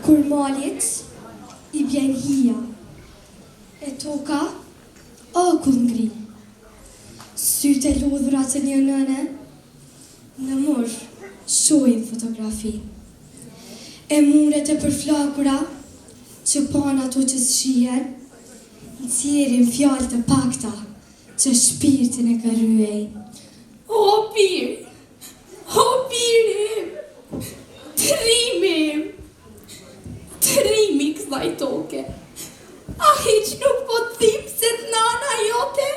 Kur malit i bjen hija, e toka akull ngri. Sytë e lodhura të një nëne, në mur shojnë fotografi. E muret e përflakura, që pan ato që shihen, nxjerrin fjalë të pakta, që shpirtin e kërryej. O birë, o birë im, trimi im, trimi kësaj toke. A hiq nuk po t'thim se t'nana jote?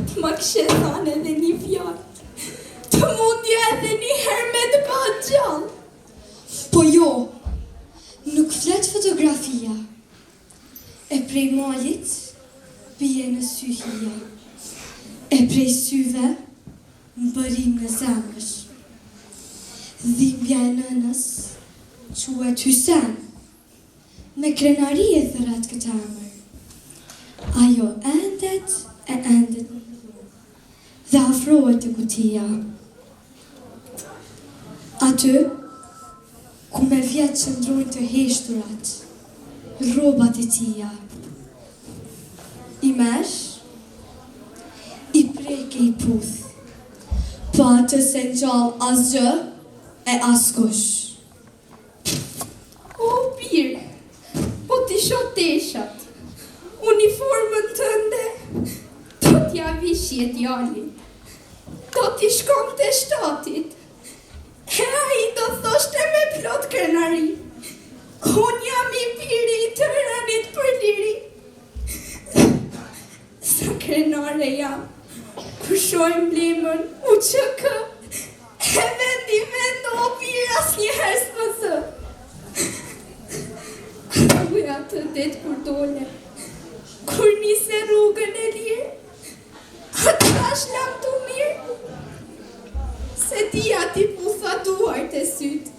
T'ma këshe thanë edhe një fjallë, të mundja edhe një herë me të pa gjallë. Po jo, nuk flet fotografia, e prej malit bie në sy hija, e prej syve mbërim në zemësh. Dhimbja e nënës quhet Hysen, me krenari e thërat këtë emër. Ajo endet e endet dhe afrohet të kutia. Aty, ku me vjetë qëndrojnë të heshturat, rrobat e tia. I mersh, i preke i puth, pa të se ngjall asgjë e askush. O birë, po t'i shoh teshat, uniformën tënde, do t'ja vishje djalin, do t'i shkon të shtatit, e ai do thoshte me plot krenari, unë jam i biri i të rënit për liri. Sa krenare jam, kur shoh emblemën UÇK, e vendi vend o birë asnjëherë s'më zë. Uja të det kur dole, kur nise rrugën e lirë, atë tash lam të mirë, se dia ti putha duart e sytë,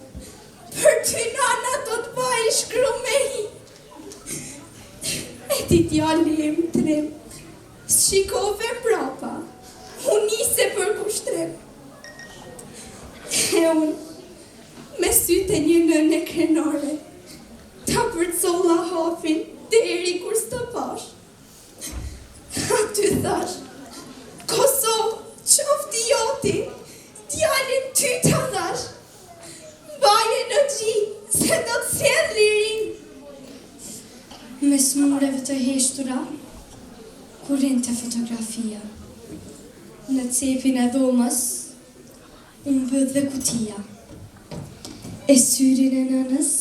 për ty nana do t'baj shkru me hi. E ti djali im trim, s'shikove prapa, unë nise për kushtrim. E unë, me sytë e një nëne krenare, ta përcolla hafin deri kur s'të pash. Aty thash, Kosovë, qofti joti, djalin ty ta dhash, mbaje në gji, se do t'sjell lirin. Me smureve të heshtura, kurrinte fotografia. Në cepin e dhomës, unë mbët dhe kutia. E syrin e nënës,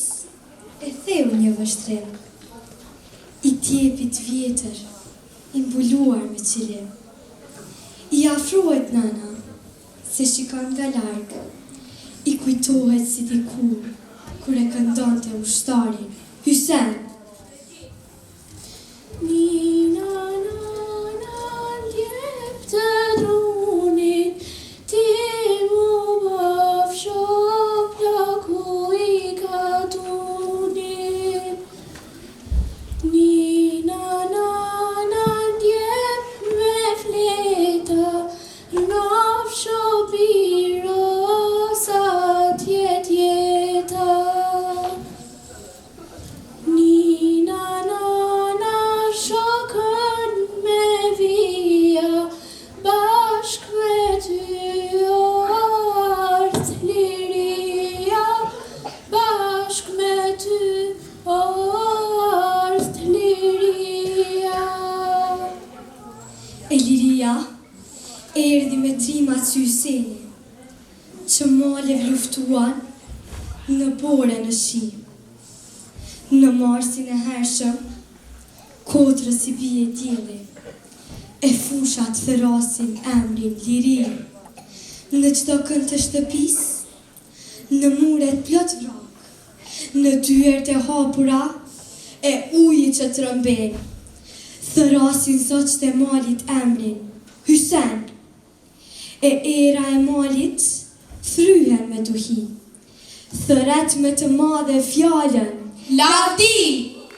e theu një vështrim. I tjepit vjetër, i mbuluar me qilim. I afrohet nëna, se shikon nga largë. I kujtohet si dikur, kur e këndonte ushtarin, Hysen. Nina, nana, ndjep të drunit, ti mu bëf shopja ku i ka tunit. Nina, nana, ndjep me fleta, rnaf shopi rosat jetjeta. Nina, nana, shokën me vija, bashk me ty ardh liria, bashk me ty ardh liria. E liria erdhi me trimat që Hyseni, që male luftuan në bore në shi. Në marsin e hershëm, kotrës i bie dielli, e fushat thërasin emrin liri. Në çdo kënd të shtëpis, në muret plot vrak, në dyert e hapura, e uji që trëmben, thërasin zogjt e malit emrin, Hysen. E era e malit thryhen me duhi, thëret me të madhe fjallën, Lavdi!